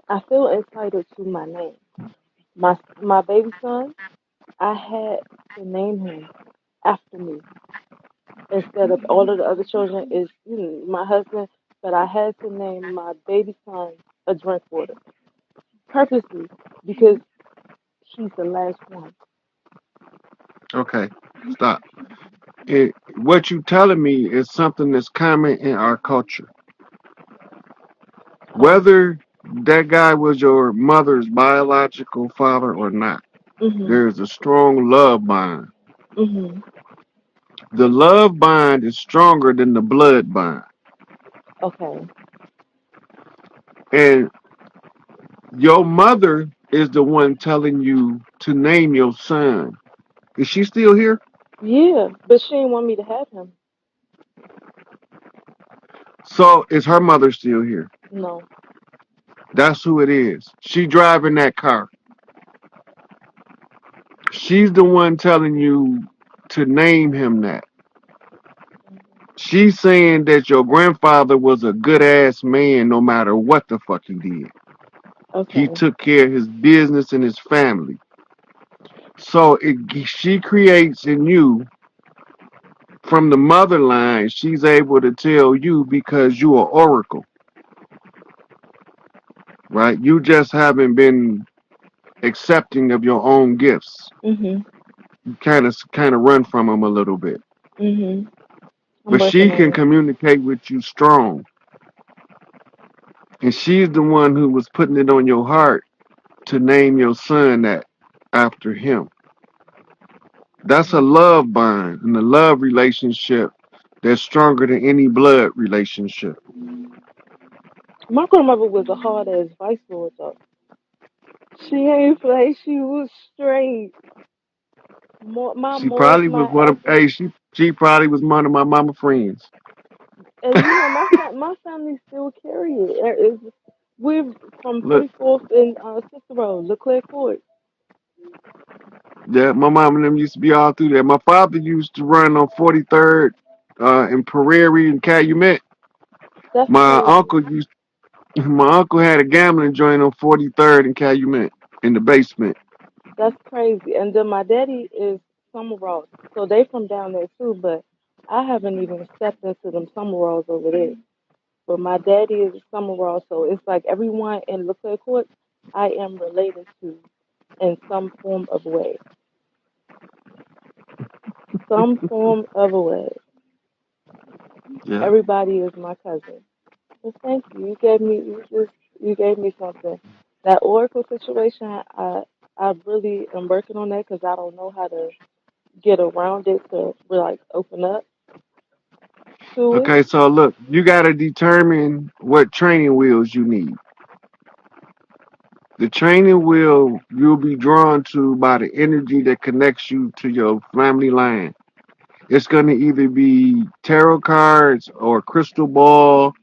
I feel entitled to my name. My baby son, I had to name him after me instead of all of the other children is my husband, but I had to name my baby son a drink water purposely because he's the last one. Okay, stop. What you telling me is something that's common in our culture. Oh, Whether that guy was your mother's biological father or not, mhm, there is a strong love bond. mhm. The love bond is stronger than the blood bond. Okay. And your mother is the one telling you to name your son. Is she still here? Yeah, but she didn't want me to have him. So is her mother still here? No. That's who it is. She driving that car. She's the one telling you to name him that. Mhm. She's saying that your grandfather was a good ass man no matter what the fuck he did. He Okay. took care of his business and his family. So she creates in you from the mother line, she's able to tell you because you are oracle, right? You just haven't been accepting of your own gifts. Mhm. You kind of run from them a little bit. Mhm. I'm But working she on can it. communicate with you strong. And she's the one who was putting it on your heart to name your son that after him. That's a Mhm. love bond and a love relationship that's stronger than any blood relationship. My grandmother was a hard ass vice lord though. She ain't play. She was straight. My She most probably was my one of essence, hey, she probably was one of my mama friends. and my family still carry it. We're from Look, 44th and Sister Road, Leclerc Court. yeah, my mom and them used to be all through there. My father used to run on 43rd in Prairie and Calumet. That's My crazy. uncle used my uncle had a gambling joint on 43rd in Calumet in the basement. That's crazy. And then my daddy is Summer Ross, so they from down there too. But I haven't even stepped into them Summer Ross over there. But my daddy is a Summer Ross, so it's like everyone in Leclerc Court, I am related to in some form of way. Some form of a way. Yeah. Everybody is my cousin. But thank you. You gave me something. That Oracle situation, I really am working on that because I don't know how to get around it to like open up to it. Okay, so look, you gotta determine what training wheels you need. The training wheel you'll be drawn to by the energy that connects you to your family line. It's gonna either be tarot cards or crystal ball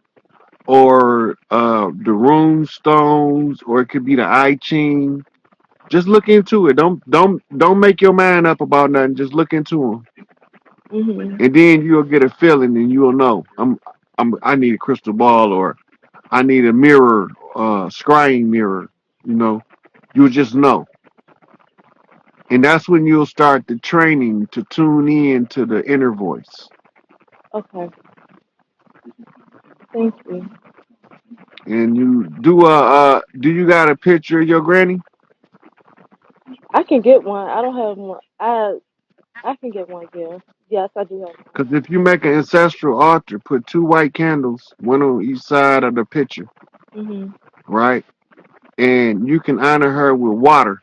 or the rune stones, or it could be the I Ching. Just look into it. Don't make your mind up about nothing. Just look into them, Mhm. and then you'll get a feeling, and you'll know. I need a crystal ball, or I need a mirror, scrying mirror. You know, you'll just know, and that's when you'll start the training to tune in to the inner voice. Okay. Thank you. And you do you got a picture of your granny? I can get one. I don't have one. I can get one. Yeah. Yes, I do have one. Because if you make an ancestral altar, put two white candles, one on each side of the picture, Mhm. right? And you can honor her with water.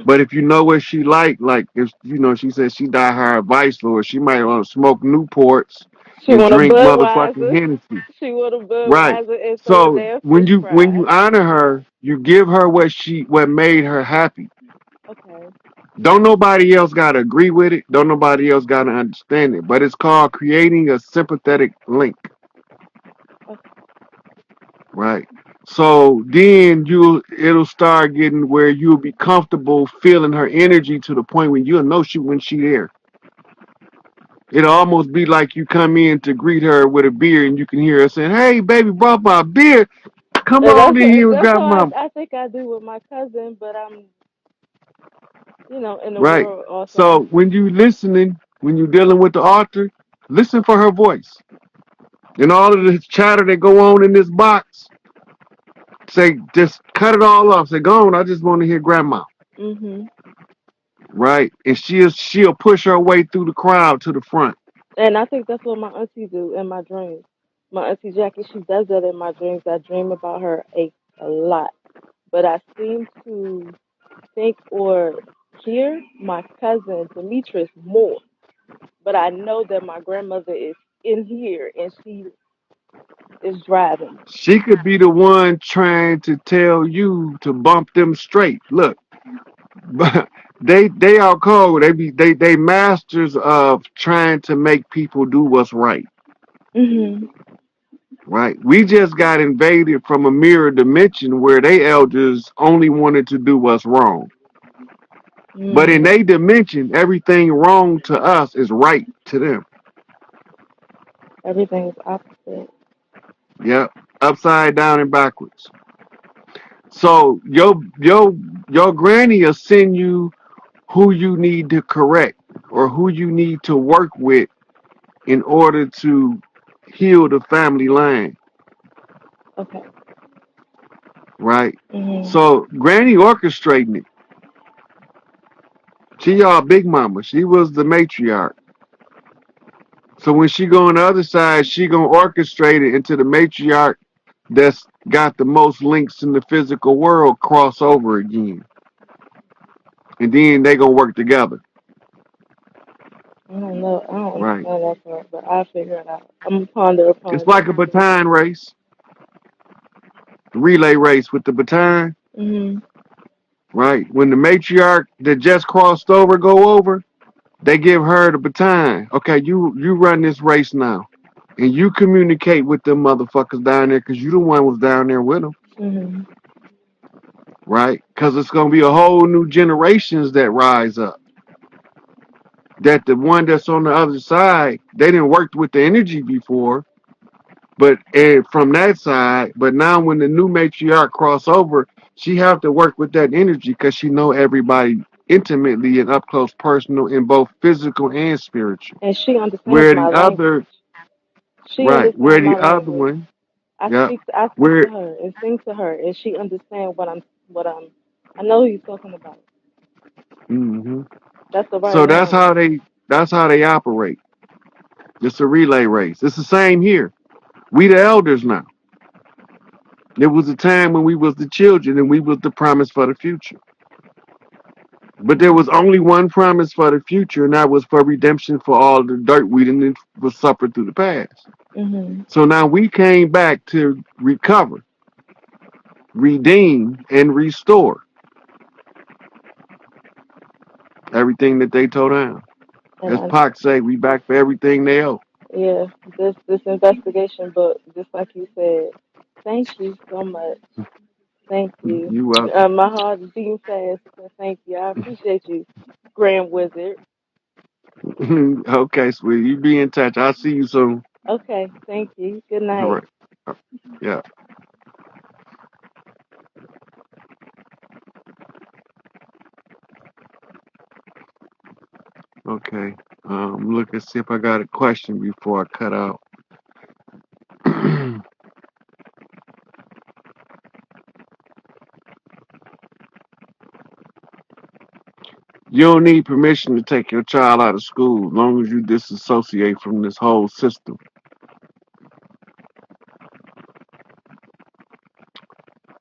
But if you know what she like if you know she says she died her vice lord, she might want to smoke Newports She and want a drink motherfucking Budweiser. Hennessy. She want a Right. Budweiser and some So damn when fish you fries. honor her, you give her what made her happy. Okay. Don't nobody else gotta agree with it. Don't nobody else gotta understand it. But it's called creating a sympathetic link. Okay. Right. So then it'll start getting where you'll be comfortable feeling her energy to the point when you'll know she when she there. It'll almost be like you come in to greet her with a beer and you can hear her saying, "Hey, baby, brought my beer. Come And on in here and that's grab how my." I think I do with my cousin, but I'm, in the Right. world also. So when you listening, when you dealing with the author, listen for her voice. And all of this chatter that go on in this box, say just cut it all off. Say, go on, I just want to hear grandma. Mhm. Right? And she'll push her way through the crowd to the front. And I think that's what my auntie do in my dreams. My auntie Jackie, she does that in my dreams. I dream about her a lot, but I seem to think or hear my cousin Demetrius more. But I know that my grandmother is in here and she is driving. She could be the one trying to tell you to bump them straight. Look, but they are cold. They masters of trying to make people do what's right. Mhm. Right? We just got invaded from a mirror dimension where they elders only wanted to do what's wrong. But in Mm. their dimension, everything wrong to us is right to them. Everything is opposite. Yep. Upside down and backwards. So your granny will send you who you need to correct or who you need to work with in order to heal the family line, Okay. right? Mhm. So Granny orchestrating it. She y'all big mama. She was the matriarch. So when she go on the other side, she gonna orchestrate it into the matriarch that's got the most links in the physical world cross over again, and then they gonna work together, I don't know. I don't right? understand that part, but I'll figure it out. I'm gonna ponder upon It's it. like a baton race, relay race with the baton, Mhm. right? When the matriarch that just crossed over go over, they give her the baton. Okay, you run this race now, and you communicate with them motherfuckers down there because you the one was down there with them, Mhm. right? Because it's gonna be a whole new generations that rise up. That the one that's on the other side, they didn't work with the energy before, but from that side, but now when the new matriarch cross over, she have to work with that energy because she know everybody intimately and up close personal in both physical and spiritual. And she understands Where my the other, language. She right, understands where my the other language. one, yeah, I speak where, to her and sing to her, and she understands what I'm. I know who you're talking about. hmm That's the right so one. that's how they operate. It's a relay race. It's the same here. We the elders now. There was a time when we was the children and we was the promise for the future. But there was only one promise for the future, and that was for redemption for all the dirt we didn't was suffered through the past. Mhm. So now we came back to recover, redeem, and restore everything that they tore down. And As Pac say, we back for everything they owe. yeah, this investigation book, just like you said. Thank you so much. Thank you. You welcome. My heart is beating fast. So thank you. I appreciate you, Grand Wizard. Okay, sweetie. You be in touch. I'll see you soon. Okay. Thank you. Good All night. right. Yeah. Okay. Look and see if I got a question before I cut out. You don't need permission to take your child out of school as long as you disassociate from this whole system.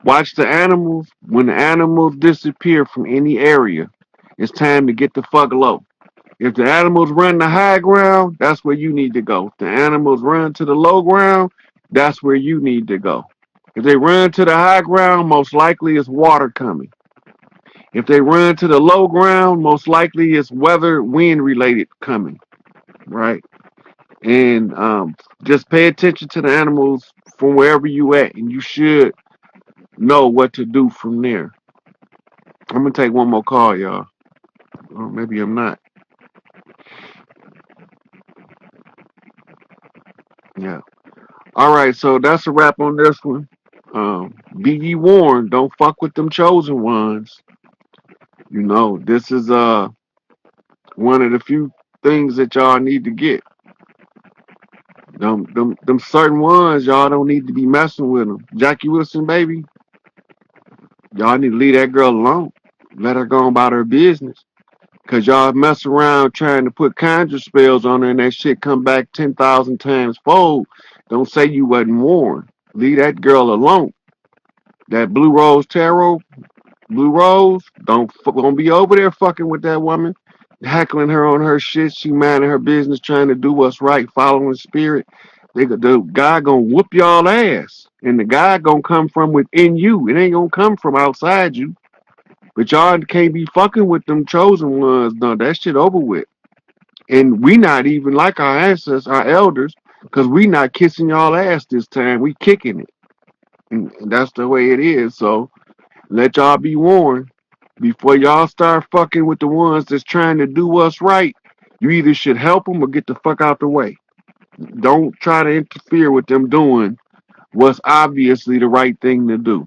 Watch the animals. When the animals disappear from any area, it's time to get the fuck low. If the animals run the high ground, that's where you need to go. If the animals run to the low ground, that's where you need to go. If they run to the high ground, most likely it's water coming. If they run to the low ground, most likely it's weather, wind related coming, right? And just pay attention to the animals from wherever you at, and you should know what to do from there. I'm gonna take one more call, y'all. Or maybe I'm not. Yeah. All right, so that's a wrap on this one. Be ye warned, don't fuck with them chosen ones. You know, this is one of the few things that y'all need to get. Them certain ones, y'all don't need to be messing with them. Jackie Wilson, baby, y'all need to leave that girl alone. Let her go on about her business. Cause y'all mess around trying to put conjure spells on her and that shit come back 10,000 times fold. Don't say you wasn't warned. Leave that girl alone. That Blue Rose Tarot, Blue Rose, don't be over there fucking with that woman, heckling her on her shit. She minding her business, trying to do what's right, following spirit. The guy gonna whoop y'all ass, and the guy gonna come from within you. It ain't gonna come from outside you. But y'all can't be fucking with them chosen ones. No, that shit over with. And we not even like our ancestors, our elders, because we not kissing y'all ass this time. We kicking it. And that's the way it is. So let y'all be warned. Before y'all start fucking with the ones that's trying to do what's right, you either should help them or get the fuck out the way. Don't try to interfere with them doing what's obviously the right thing to do.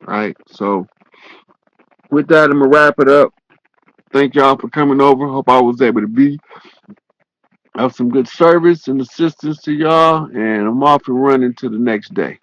Right? So with that, I'm gonna wrap it up. Thank y'all for coming over. Hope I was able to be of some good service and assistance to y'all. And I'm off and running to the next day.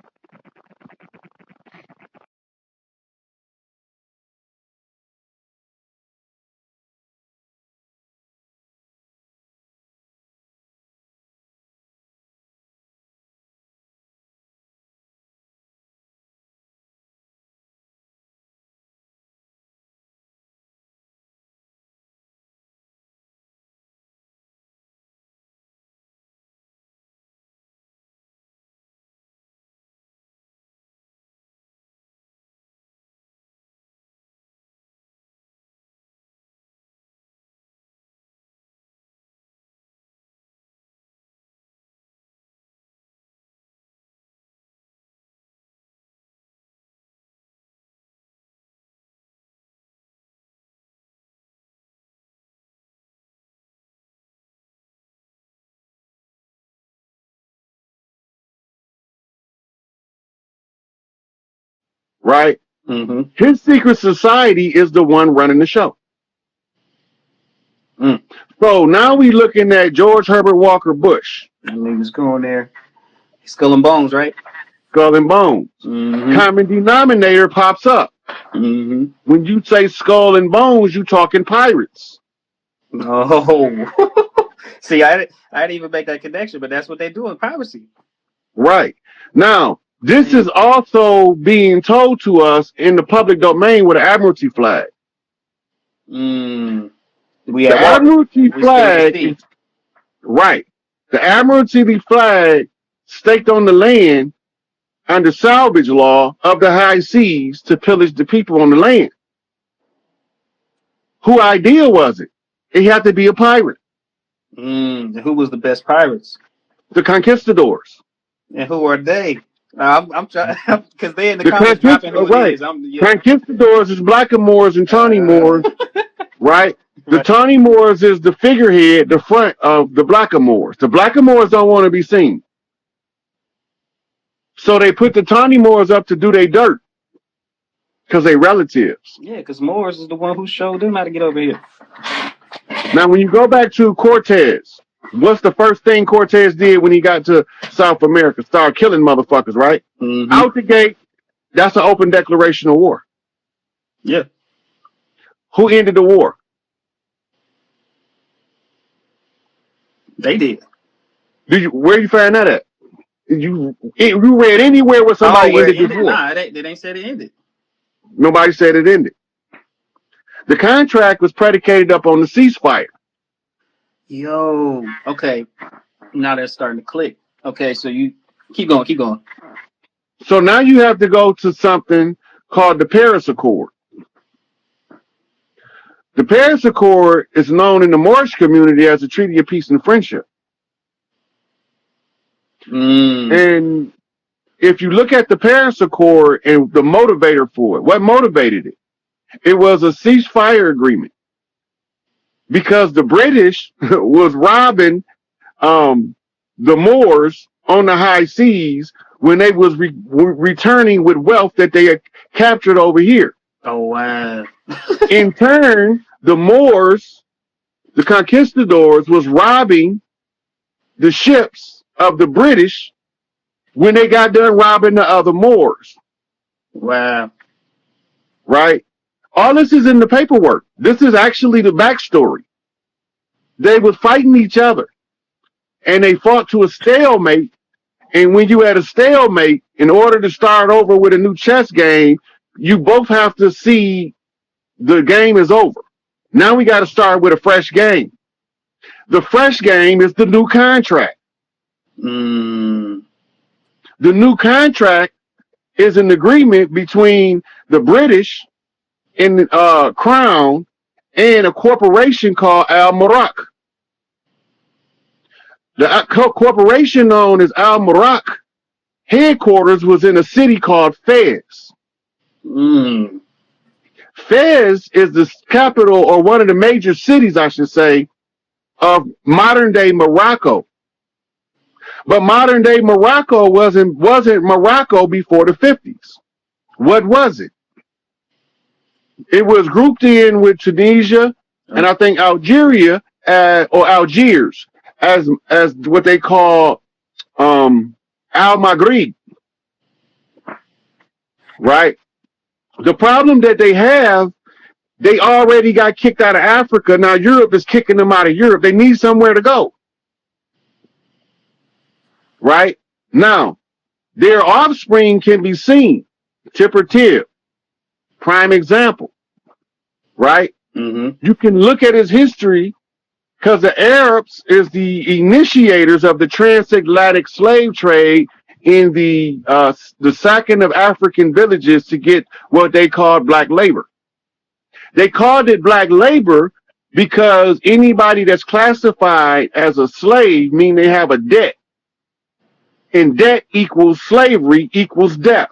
Right? Mm-hmm. His secret society is the one running the show. Mm. So now we looking at George Herbert Walker Bush, That nigga's going there. Skull and Bones, right? Skull and Bones. Mm-hmm. Common denominator pops up. Mm-hmm. When you say Skull and Bones, you talking pirates. Oh. See, I didn't even make that connection, but that's what they do in piracy. Right. Now, this is See? also being told to us in the public domain with an Admiralty flag. Mm. We The at water. Admiralty We still at the flag is sea. right. The Admiralty flag staked on the land under salvage law of the high seas to pillage the people on the land. Who idea was it? It had to be a pirate. Who was the best pirates? The conquistadors. And who are they? I'm trying because they in the The comments dropping who it right. is. I'm yeah. Conquistadors is Blackamoors and Tawny Uh, Moors, right? The right. Tawny Moors is the figurehead, the front of the Blackamoors. The Blackamoors don't want to be seen. So they put the Tawny Moors up to do their dirt because they relatives. Yeah, because Morris is the one who showed them how to get over here. Now, when you go back to Cortez, what's the first thing Cortez did when he got to South America? Start killing motherfuckers, right? Mm-hmm. Out the gate, that's an open declaration of war. Yeah, Who ended the war? they did. Did you? Where you find that at? You read anywhere where Oh, somebody where it ended this ended? war? Nah, they ain't said it ended. Nobody said it ended. The contract was predicated up on the ceasefire. Yo, okay. Now they're starting to click. Okay, so you keep going, keep going. So now you have to go to something called the Paris Accord. The Paris Accord is known in the Moorish community as a treaty of peace and friendship. Mm, And if you look at the Paris Accord and the motivator for it, what motivated it? It was a ceasefire agreement because the British was robbing um, the Moors on the high seas when they was returning with wealth that they had captured over here. Oh wow. In turn, the Moors, the conquistadors, was robbing the ships of the British when they got done robbing the other Moors. Wow. Right? All this is in the paperwork. This is actually the backstory. They were fighting each other, and they fought to a stalemate. And when you at a stalemate, in order to start over with a new chess game, you both have to see the game is over. Now we got to start with a fresh game. The fresh game is the new contract. Mm. The new contract is an agreement between the British and Crown and a corporation called Al Marak. The corporation known as Al Marak headquarters was in a city called Fez. Mm. Fez is the capital, or one of the major cities, I should say, of modern day Morocco. But modern day Morocco wasn't Morocco before the 50s. What was it? It was grouped in with Tunisia and I think Algeria, or Algiers, as what they call Al Maghrib. Right? The problem that they have, they already got kicked out of Africa. Now Europe is kicking them out of Europe. They need somewhere to go. Right? Now, their offspring can be seen. Tipper Tib, prime example. Right? Mm-hmm. You can look at his history, because the Arabs is the initiators of the transatlantic slave trade in the sacking of African villages to get what they called black labor. They called it black labor because anybody that's classified as a slave mean they have a debt. And debt equals slavery equals death.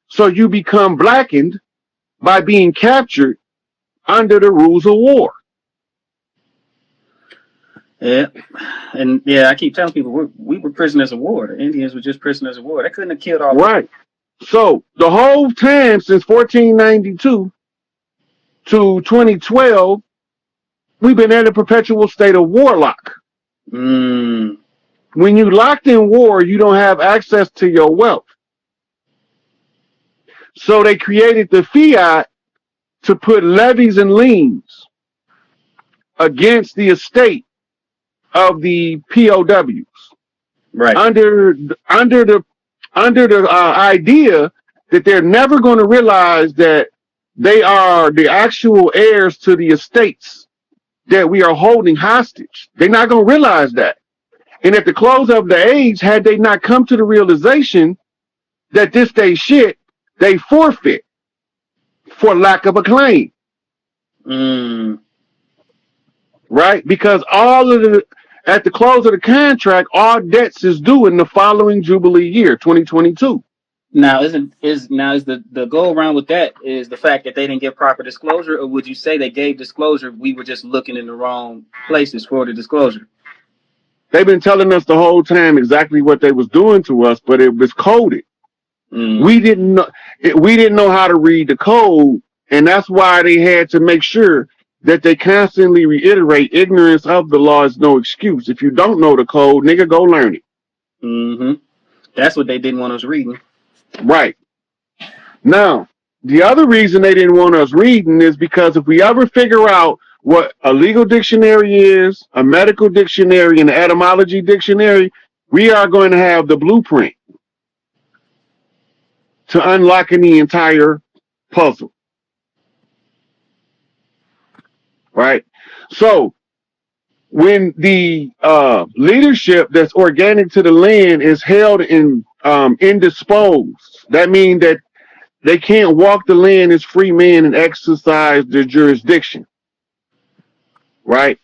So you become blackened by being captured under the rules of war. Yeah, and yeah, I keep telling people we were prisoners of war. The Indians were just prisoners of war. They couldn't have killed all of us. Right. So the whole time since 1492 to 2012, we've been in a perpetual state of warlock. Mm. When you locked in war, you don't have access to your wealth. So they created the fiat to put levies and liens against the estate of the POWs. Right. Under the idea that they're never going to realize that they are the actual heirs to the estates that we are holding hostage. They're not going to realize that. And at the close of the age, had they not come to the realization that this they shit, they forfeit for lack of a claim. Mm. Right? Because at the close of the contract, all debts is due in the following Jubilee year, 2022. Now, is the go around with that is the fact that they didn't give proper disclosure, or would you say they gave disclosure? We were just looking in the wrong places for the disclosure. They've been telling us the whole time exactly what they was doing to us, but it was coded. Mm. We didn't know how to read the code, and that's why they had to make sure that they constantly reiterate ignorance of the law is no excuse. If you don't know the code, nigga, go learn it. Mm-hmm. That's what they didn't want us reading. Right. Now, the other reason they didn't want us reading is because if we ever figure out what a legal dictionary is, a medical dictionary, and an etymology dictionary, we are going to have the blueprint to unlocking the entire puzzle. Right? So, when the leadership that's organic to the land is held indisposed, that means that they can't walk the land as free men and exercise their jurisdiction. Right?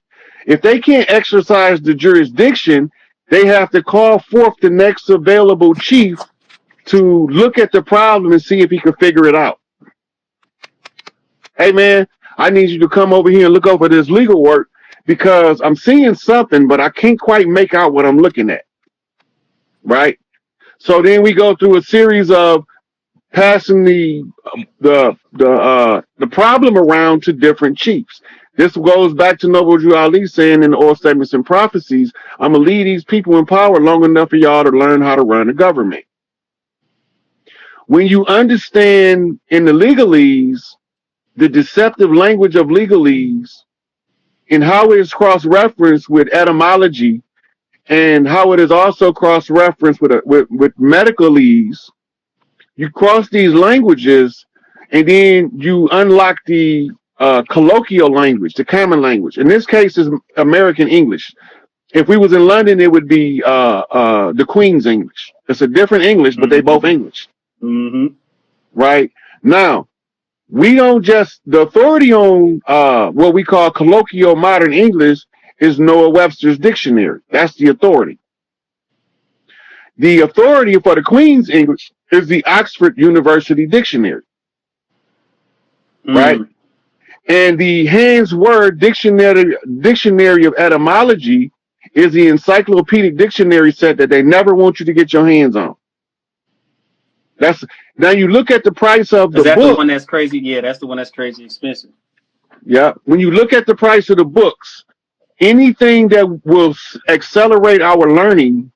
If they can't exercise the jurisdiction, they have to call forth the next available chief to look at the problem and see if he can figure it out. Hey man, I need you to come over here and look over this legal work because I'm seeing something, but I can't quite make out what I'm looking at. right? So then we go through a series of passing the problem around to different chiefs. This goes back to Noble Drew Ali saying in the Oral Statements and Prophecies, I'm gonna leave these people in power long enough for y'all to learn how to run a government. When you understand in the legalese, the deceptive language of legalese, and how it is cross-referenced with etymology, and how it is also cross-referenced with medicalese, you cross these languages, and then you unlock the colloquial language, the common language. In this case, is American English. If we was in London, it would be the Queen's English. It's a different English, but they both English. Mm-hmm. Right? Now, we don't just, the authority on what we call colloquial modern English is Noah Webster's dictionary. That's the authority. The authority for the Queen's English is the Oxford University Dictionary. Right? And the Hans Word Dictionary of Etymology is the encyclopedic dictionary set that they never want you to get your hands on. That's now you look at the price of the Is that book. the one that's crazy? Yeah, that's the one that's crazy expensive. Yeah. When you look at the price of the books, anything that will accelerate our learning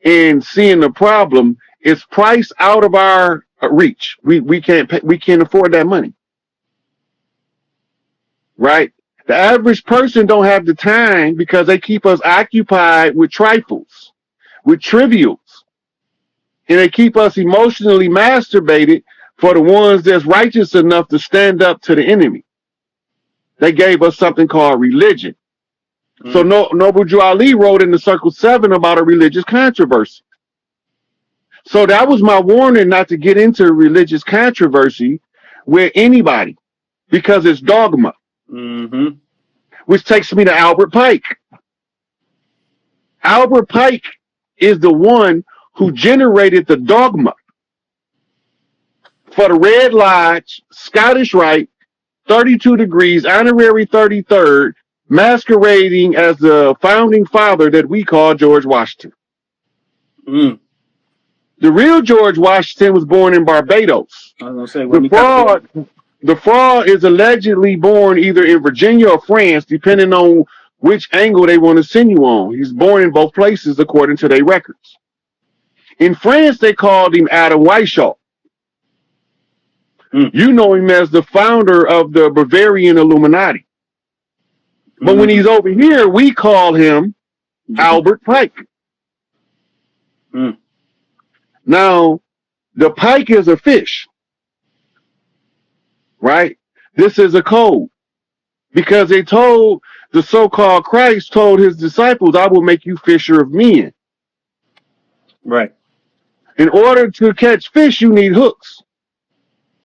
and seeing the problem is priced out of our reach. We can't afford that money. Right? The average person don't have the time because they keep us occupied with trifles, with trivials, and they keep us emotionally masturbated for the ones that's righteous enough to stand up to the enemy. They gave us something called religion. So Noble Drew Ali wrote in the Circle 7 about a religious controversy. So that was my warning not to get into religious controversy with anybody because it's dogma. Mm-hmm. Which takes me to Albert Pike. Albert Pike is the one who generated the dogma for the Red Lodge, Scottish Rite, 32 Degrees, Honorary 33rd, masquerading as the founding father that we call George Washington. Mm. The real George Washington was born in Barbados. I was gonna say, The fraud is allegedly born either in Virginia or France, depending on which angle they want to send you on. He's born in both places, according to their records. In France, they called him Adam Weishaupt. You know him as the founder of the Bavarian Illuminati. But when he's over here, we call him Albert Pike. Now, the pike is a fish, right? This is a code because they told the so-called Christ told his disciples, I will make you fisher of men. Right. In order to catch fish, you need hooks.